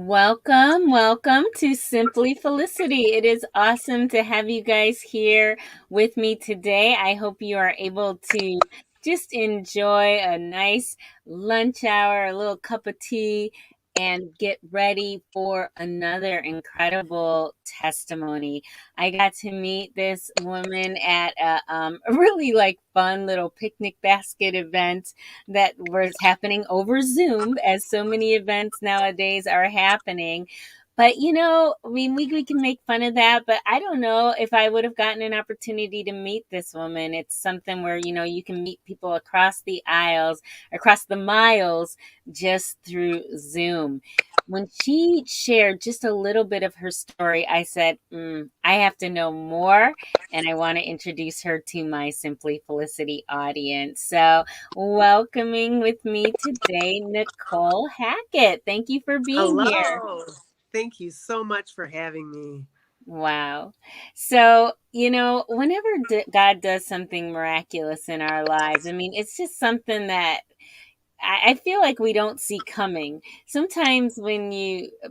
Welcome to Simply Felicity. It is awesome to have you guys here with me today. I hope you are able to just enjoy a nice lunch hour, a little cup of tea, and get ready for another incredible testimony. I got to meet this woman at a really fun little picnic basket event that was happening over Zoom, as so many events nowadays are happening. But I mean, we can make fun of that, but I don't know if I would have gotten an opportunity to meet this woman. It's something where, you can meet people across the aisles, across the miles, just through Zoom. When she shared just a little bit of her story, I said, I have to know more, and I want to introduce her to my Simply Felicity audience. So, welcoming with me today, Nicole Hackett. Thank you for being here. Hello. Thank you so much for having me. Wow. So, whenever God does something miraculous in our lives, I mean, it's just something that I feel like we don't see coming. Sometimes when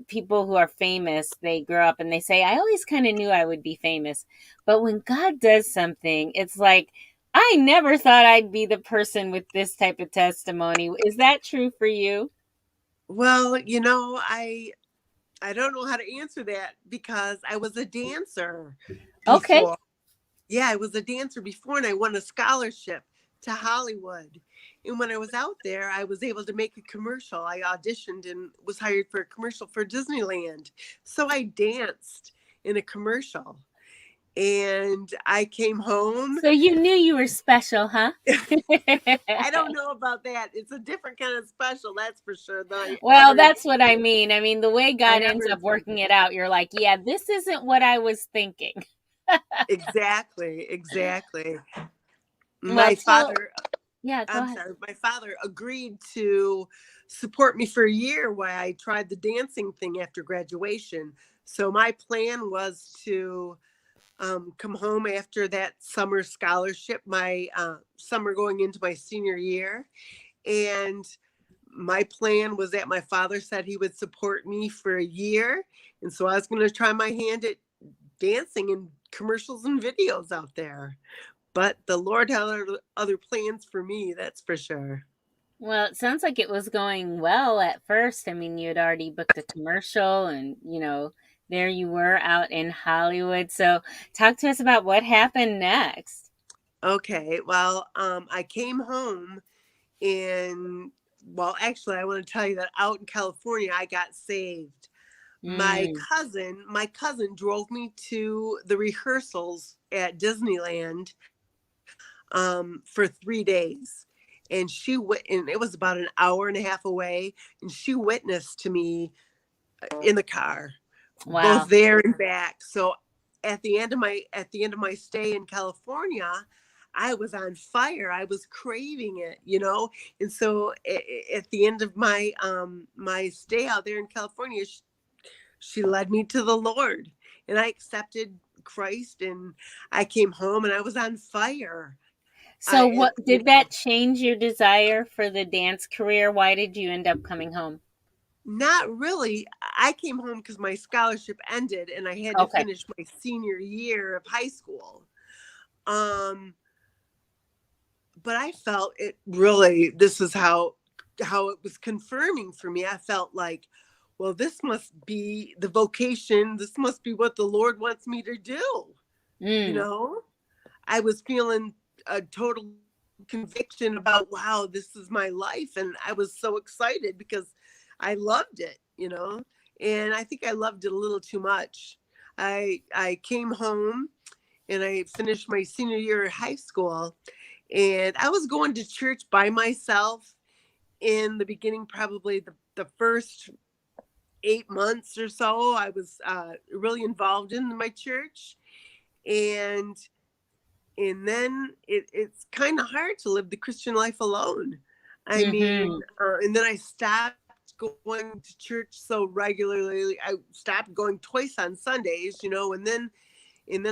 people who are famous, they grow up and they say, I always kind of knew I would be famous. But when God does something, it's like, I never thought I'd be the person with this type of testimony. Is that true for you? Well, I don't know how to answer that because I was a dancer Okay. before. Yeah, I was a dancer before and I won a scholarship to Hollywood. And when I was out there, I was able to make a commercial. I auditioned and was hired for a commercial for Disneyland. So I danced in a commercial. And I came home. So you knew you were special, huh? I don't know about that. It's a different kind of special, that's for sure, than I Well, ever that's what I intended. mean. I mean, the way I God ends ever up working intended. it out, you're like, yeah, this isn't what I was thinking. Exactly, exactly. Well, My tell, father, yeah, go I'm ahead. sorry, my father agreed to support me for a year while I tried the dancing thing after graduation. So my plan was to come home after that summer scholarship, my summer going into my senior year. And my plan was that my father said he would support me for a year. And so I was going to try my hand at dancing in commercials and videos out there. But the Lord had other plans for me, that's for sure. Well, it sounds like it was going well at first. I mean, you had already booked a commercial and, there you were out in Hollywood. So, talk to us about what happened next. Okay, well, I came home and, well, actually, I want to tell you that out in California, I got saved. Mm, My cousin drove me to the rehearsals at Disneyland for 3 days. And it was about an hour and a half away. And she witnessed to me in the car, both wow. there and back. So at the end of my stay in California, I was on fire. I was craving it. And so at the end of my stay out there in California, she led me to the Lord, and I accepted Christ, and I came home and I was on fire. So, I what you did know that change your desire for the dance career? Why did you end up coming home? Not really. I came home because my scholarship ended and I had to Okay. finish my senior year of high school. Um, but I felt it really, this is how it was confirming for me. I felt like, well, this must be the vocation. This must be what the Lord wants me to do. You Mm. know, I was feeling a total conviction about, wow, this is my life. And I was so excited because I loved it. And I think I loved it a little too much. I came home and I finished my senior year of high school, and I was going to church by myself in the beginning, probably the first 8 months or so. I was really involved in my church, and then it's kind of hard to live the Christian life alone. I mean, Mhm. and then I stopped going to church so regularly. I stopped going twice on Sundays, and then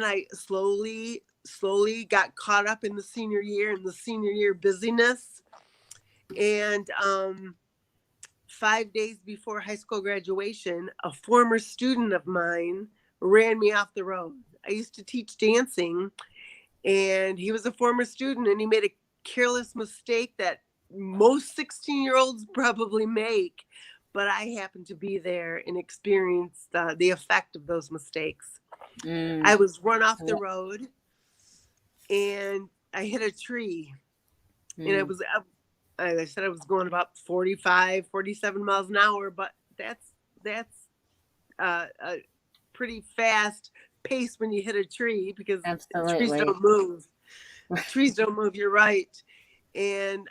I slowly got caught up in the senior year and the senior year busyness, and 5 days before high school graduation, a former student of mine ran me off the road. I used to teach dancing, and he was a former student, and he made a careless mistake that most 16-year-olds probably make. But I happened to be there and experienced the effect of those mistakes. I Mm. was run off the road, and I hit a tree. And Mm. as I said, I was going about 45, 47 miles an hour, but that's a pretty fast pace when you hit a tree, because trees Absolutely. don't move. Trees don't move. You're right. And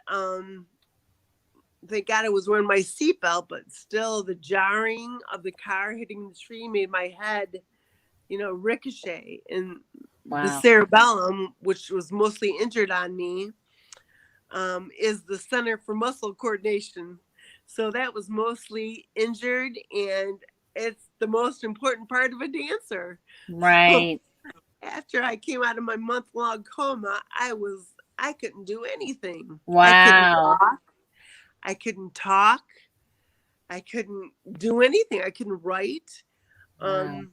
thank God I was wearing my seatbelt, but still the jarring of the car hitting the tree made my head, ricochet. And the Wow. cerebellum, which was mostly injured on me, is the center for muscle coordination. So that was mostly injured, and it's the most important part of a dancer. So Right. after I came out of my month-long coma, I couldn't do anything. I couldn't Wow. walk. I couldn't talk. I couldn't do anything. I couldn't write. Wow. Um,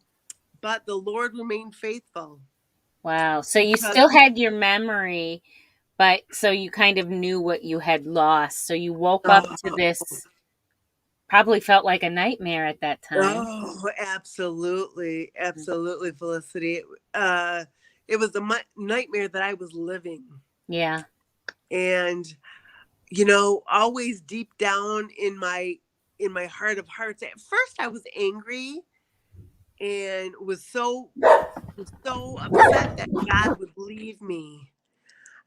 but the Lord remained faithful Wow. So you because still had your memory, but so you kind of knew what you had lost. So you woke up to oh, this, probably felt like a nightmare at that time. oh, absolutely, absolutely, Felicity. Uh, it was a nightmare that I was living, Yeah. and always deep down in my heart of hearts, at first I was angry and was so upset that God would leave me.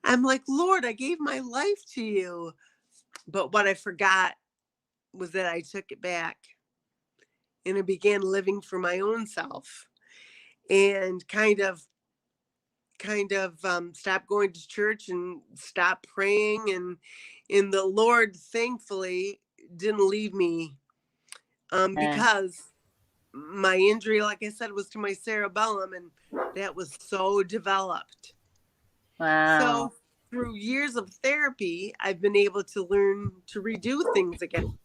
I'm like, Lord, I gave my life to you. But what I forgot was that I took it back, and I began living for my own self, and kind of stopped going to church and stopped praying, and the Lord thankfully didn't leave me, Yeah. because my injury, like I said, was to my cerebellum, and that was so developed. Wow. So through years of therapy, I've been able to learn to redo things again.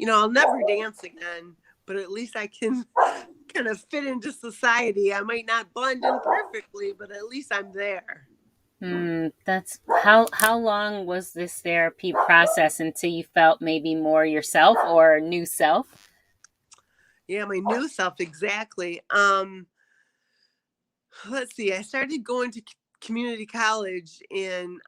I'll never dance again, but at least I can kind of fit into society. I might not blend in perfectly, but at least I'm there. That's how long was this therapy process until you felt maybe more yourself or a new self? Yeah, my new self, exactly. Let's see. I started going to community college in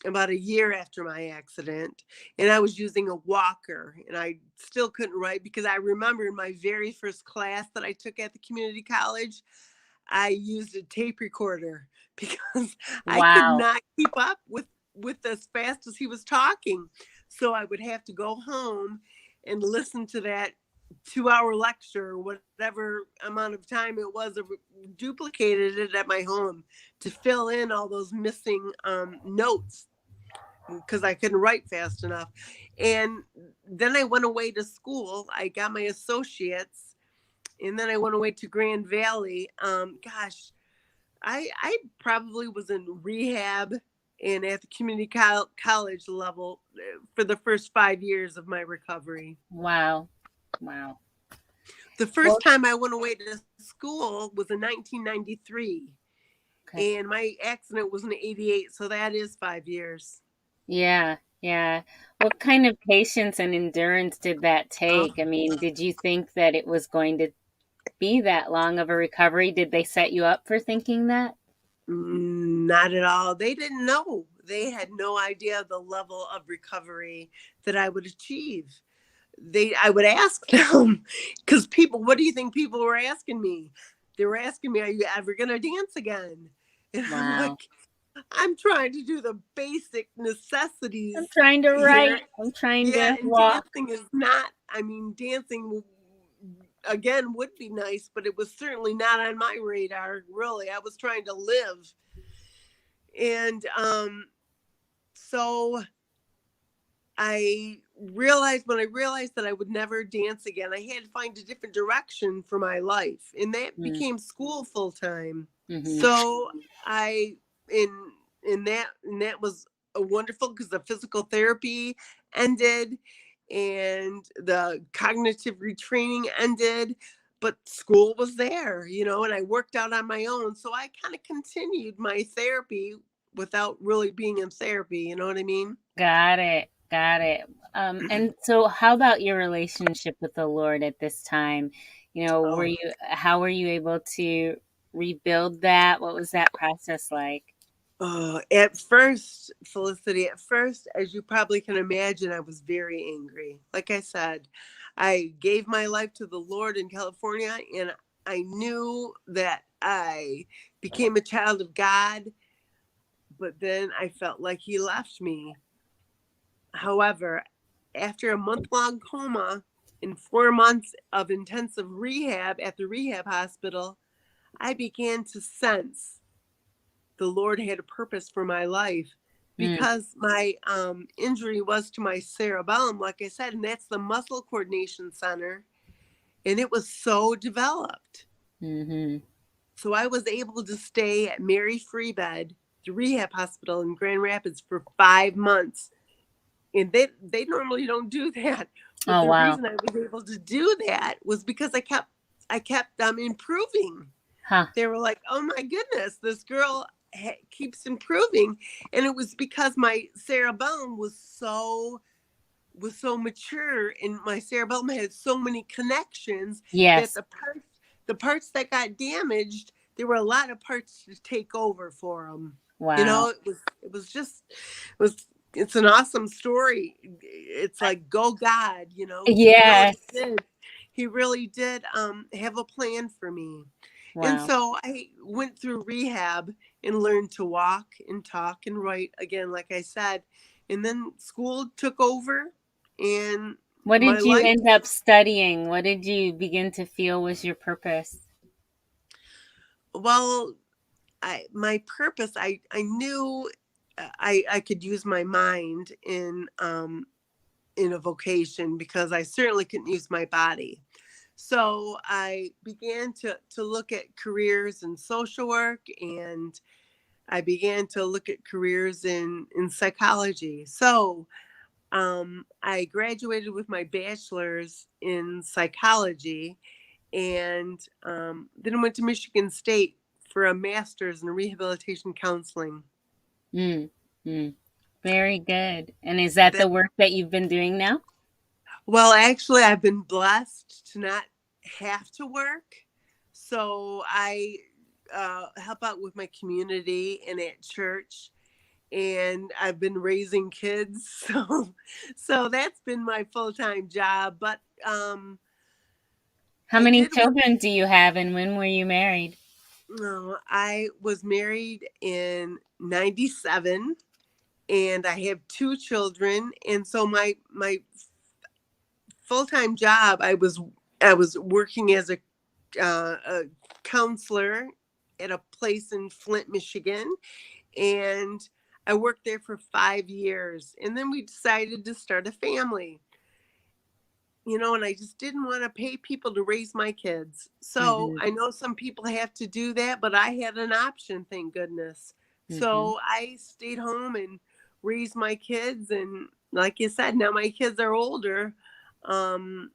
about a year after my accident, and I was using a walker, and I still couldn't write, because I remember in my very first class that I took at the community college, I used a tape recorder because I could Wow. not keep up with as fast as he was talking. So I would have to go home and listen to that 2-hour lecture, whatever amount of time it was, duplicated it at my home to fill in all those missing notes, because I couldn't write fast enough. And then I went away to school. I got my associates, and then I went away to Grand Valley. Gosh, I probably was in rehab and at the community college level for the first 5 years of my recovery. Wow. Wow. The Well, first time I went away to school was in 1993, okay. and my accident was in 88, so that is 5 years. Yeah, yeah. What kind of patience and endurance did that Oh, take? I mean, did you think that it was going to be that long of a recovery? Did they set you up for thinking that? not at all. They didn't know. They had no idea the level of recovery that I would achieve. I would ask them, because people, what do you think people were asking me? They were asking me, are you ever going to dance again? And I'm Wow. like, I'm trying to do the basic I'm necessities trying to here. write. I'm trying Yeah, to and walk. dancing is not, I mean, dancing again would be nice, but it was certainly not on my radar, really. I was trying to live. And so when I realized that I would never dance again, I had to find a different direction for my life, and that Mm, became school full time. mm-hmm. So I in that was a wonderful, because the physical therapy ended, and the cognitive retraining ended, but school was there, and I worked out on my own. So I kind of continued my therapy without really being in therapy. You know what I mean? Got it. Got it. And so how about your relationship with the Lord at this time? Oh, How were you able to rebuild that? What was that process like? at first, Felicity, at first, as you probably can imagine, I was very angry. Like I said, I gave my life to the Lord in California, and I knew that I became a child of God, but then I felt like He left me. However, after a month-long coma and 4 months of intensive rehab at the rehab hospital, I began to sense the Lord had a purpose for my life, Mm, because my injury was to my cerebellum, like I said, and that's the muscle coordination center, and it was so developed. hmm. So I was able to stay at Mary Free Bed, the rehab hospital in Grand Rapids, for 5 months. And they normally don't do that. But Oh, the wow. reason I was able to do that was because I kept improving. Huh. They were like, "Oh my goodness, this girl keeps improving," and it was because my cerebellum was so mature, and my cerebellum had so many connections that Yes. the parts that got damaged, there were a lot of parts to take over for them. Wow. It's an awesome story. It's like, go God, Yes. he really did have a plan for me. And Wow. so I went through rehab and learned to walk and talk and write again, like I said. And then school took over, and What my did you life, end up studying? What did you begin to feel was your purpose? well, my purpose, I knew I could use my mind in a vocation, because I certainly couldn't use my body. So I began to look at careers in social work, and I began to look at careers in psychology. So I graduated with my bachelor's in psychology, and then I went to Michigan State for a master's in rehabilitation counseling. Mm, mm. Very good. And is that the That work that you've been doing now? Well, actually, I've been blessed to not have to work, so I help out with my community and at church, and I've been raising kids, so that's been my full time job. But How I many did work. children do you have and when were you married? No, I was married in '97, and I have two children. And so my full time job, I was working as a counselor at a place in Flint, Michigan, and I worked there for 5 years. And then we decided to start a family, and I just didn't want to pay people to raise my kids. So Mhm. I know some people have to do that, but I had an option, thank goodness. Mhm. So I stayed home and raised my kids. And like you said, now my kids are older. Um,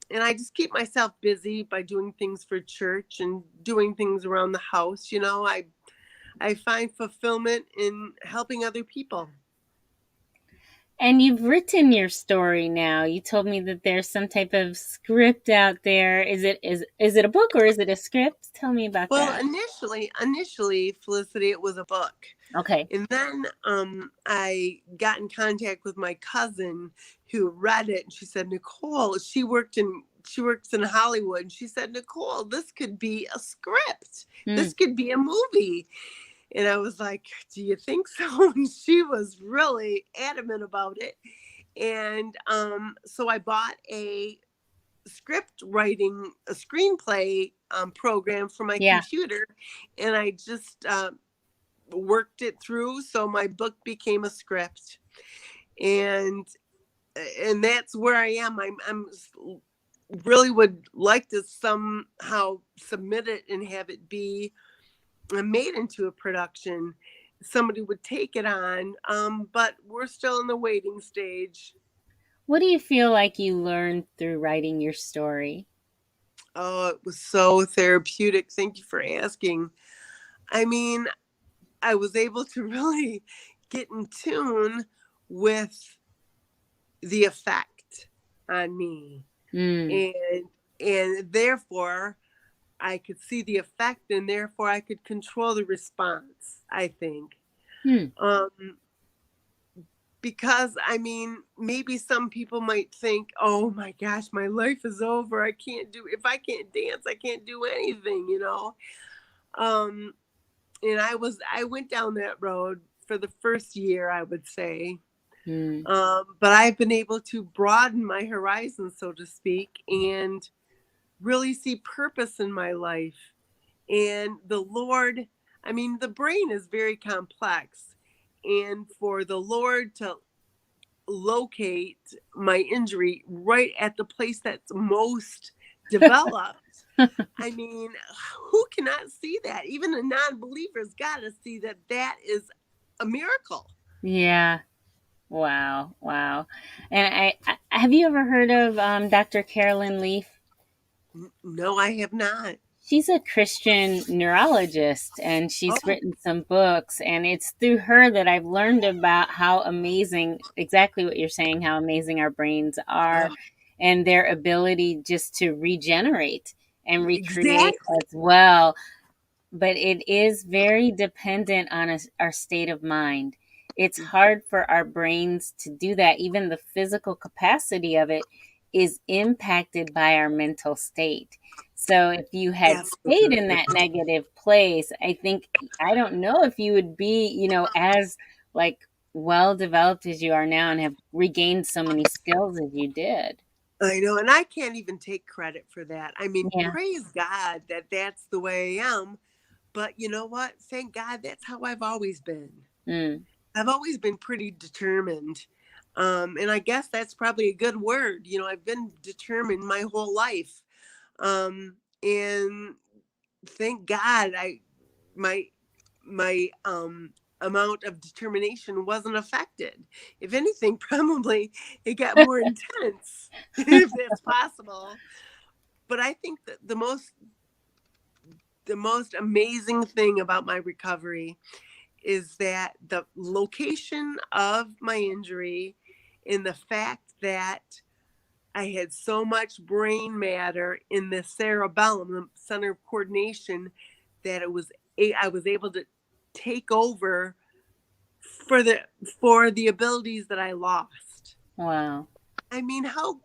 and I just keep myself busy by doing things for church and doing things around the house. I find fulfillment in helping other people. And you've written your story now. You told me that there's some type of script out there. Is it a book or is it a script? Tell me about Well, that. initially, Felicity, it was a book. Okay. And then I got in contact with my cousin who read it, and she said, Nicole, she works in Hollywood. And she said, Nicole, this could be a script. Mm. This could be a movie. And I was like, do you think so? And she was really adamant about it. And so I bought a screenplay program for my Yeah. computer, and I just worked it through. So my book became a script. And that's where I am. I'm really would like to somehow submit it and have it be made into a production. Somebody would take it on, but we're still in the waiting stage. What do you feel like you learned through writing your story? Oh, it was so therapeutic. Thank you for asking. I mean, I was able to really get in tune with the effect on me. Mm. And therefore I could see the effect, and therefore I could control the response, I think. Hmm. Um because I mean, maybe some people might think, "Oh my gosh, my life is over. I can't do if I can't dance, I can't do anything," you know. Um and I went down that road for the first year, I would say. Hmm. But I've been able to broaden my horizons, so to speak, and really see purpose in my life. And the Lord, I mean, the brain is very complex. And for the Lord to locate my injury right at the place that's most developed, I mean, who cannot see that? Even a non believer's got to see that that is a miracle. Yeah. Wow. Wow. And have you ever heard of Dr. Carolyn Leaf? No, I have not. She's a Christian neurologist and she's Oh, written some books. And it's through her that I've learned about how amazing, exactly what you're saying, how amazing our brains are oh, and their ability just to regenerate and recreate exactly. as well. But it is very dependent on our state of mind. It's hard for our brains to do that. Even the physical capacity of it is impacted by our mental state. So if you had stayed in Absolutely. that negative place, I think, I don't know if you would be, as like well developed as you are now and have regained so many skills as you did. I know, and I can't even take credit for that. I mean, Yeah. praise God that that's the way I am. But you know what? Thank God that's how I've always been. Mm. I've always been pretty determined. And I guess that's probably a good word. You know, I've been determined my whole life. And thank God my my amount of determination wasn't affected. If anything, probably it got more intense, if that's possible. But I think that the most amazing thing about my recovery is that the location of my injury and the fact that I had so much brain matter in the cerebellum, the center of coordination, that I was able to take over for the abilities that I lost. Wow. I mean, how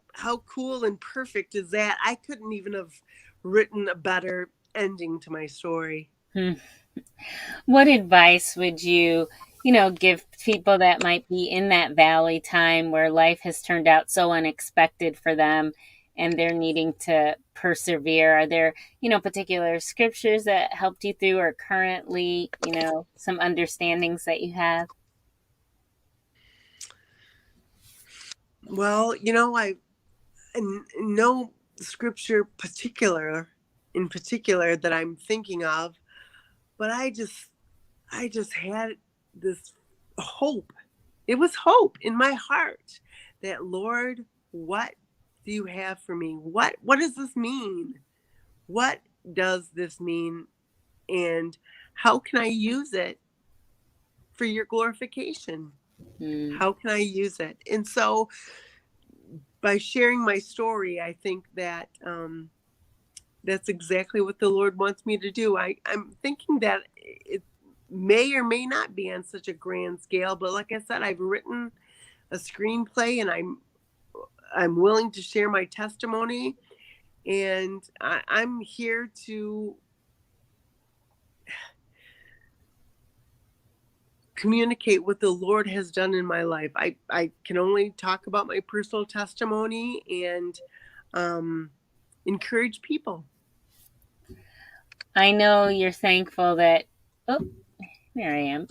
cool and perfect is that? I couldn't even have written a better ending to my story. Hmm. What advice would you give people that might be in that valley time where life has turned out so unexpected for them and they're needing to persevere? Are there particular scriptures that helped you through or currently some understandings that you have? Well, I no scripture in particular that I'm thinking of, but I just had this hope. It was hope in my heart that, Lord, what do you have for me? What does this mean? What does this mean? And how can I use it for your glorification? Mm. How can I use it? And so by sharing my story, I think that that's exactly what the Lord wants me to do. I'm thinking that it may or may not be on such a grand scale, but like I said, I've written a screenplay, and I'm willing to share my testimony, and I'm here to communicate what the Lord has done in my life. I can only talk about my personal testimony and um, encourage people. I know you're thankful that, oh, there I am.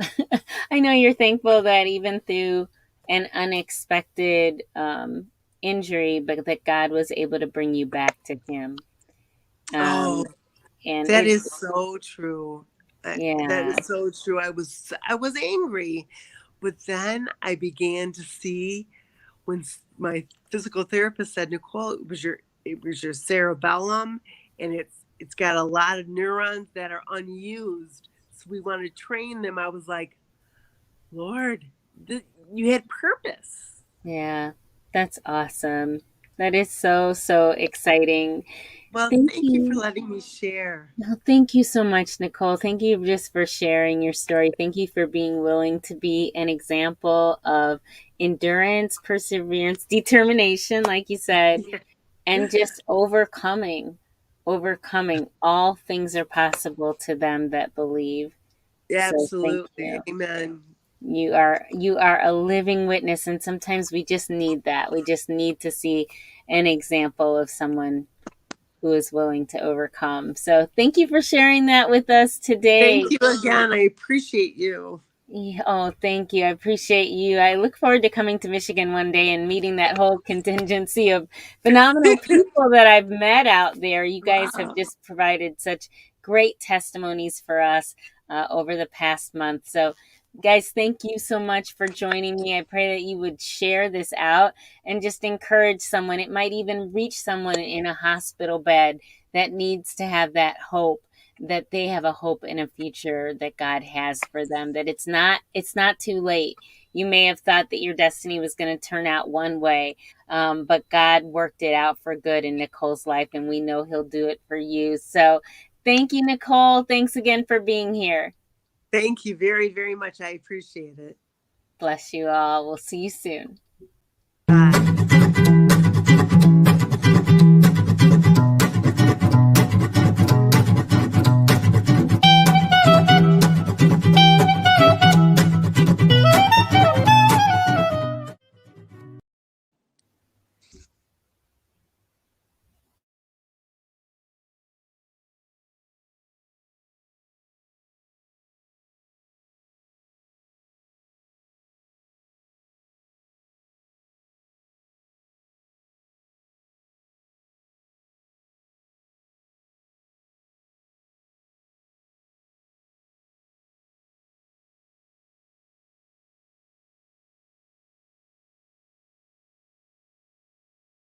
I know you're thankful that even through an unexpected injury, but that God was able to bring you back to Him. Oh, Um, and that it, is so true. That yeah, is so true. I was angry, but then I began to see when my physical therapist said, Nicole, it was your cerebellum, and it's got a lot of neurons that are unused. So we want to train them. I was like, Lord, you had purpose. Yeah, that's awesome. That is so, so exciting. Well, Thank thank you for you. letting me share. No, thank you so much, Nicole. Thank you just for sharing your story. Thank you for being willing to be an example of endurance, perseverance, determination, like you said, and just overcoming. All things are possible to them that believe. Yeah, So thank absolutely. you. Amen. You are a living witness, and sometimes we just need that. We just need to see an example of someone who is willing to overcome. So thank you for sharing that with us today. Thank you again. I appreciate you. Yeah, oh, thank you. I appreciate you. I look forward to coming to Michigan one day and meeting that whole contingency of phenomenal people that I've met out there. You guys have Wow. just provided such great testimonies for us over the past month. So, guys, thank you so much for joining me. I pray that you would share this out and just encourage someone. It might even reach someone in a hospital bed that needs to have that hope, that they have a hope in a future that God has for them, that it's not too late. You may have thought that your destiny was going to turn out one way, but God worked it out for good in Nicole's life, and we know He'll do it for you. So thank you, Nicole. Thanks again for being here. Thank you very, very much. I appreciate it. Bless you all. We'll see you soon.